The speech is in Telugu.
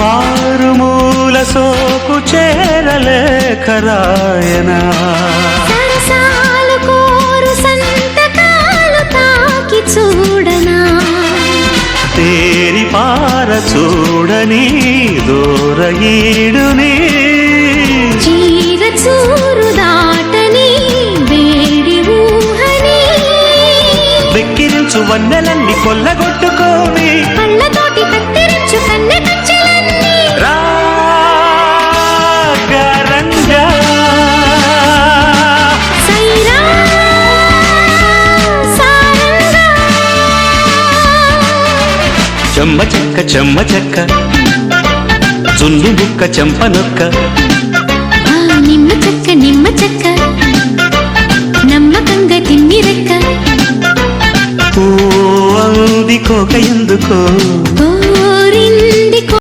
మారుమూల సోకు చేరలేఖ రాయనా సరసాలు కోరు సంతకాలు తాకి చూడనా తేరి పార చూడని దూరయీడుని చీర చూరు దాటని వేడి ఊహని వెక్కిరించు వన్నెలన్నీ కొల్లగొట్టుకోని కళ్ళతోటి కత్తిరించు కన్నె కచ్చలన్నీ రాగరంగా సైరా సారంగా చెమ్మ చెక్క చున్ను బుక్క చెంపనొక్క నిమ్మ చెక్క నమ్మకంగా తిమ్మి రెక్క ఓ అంది కోక ఎందుకో ఓ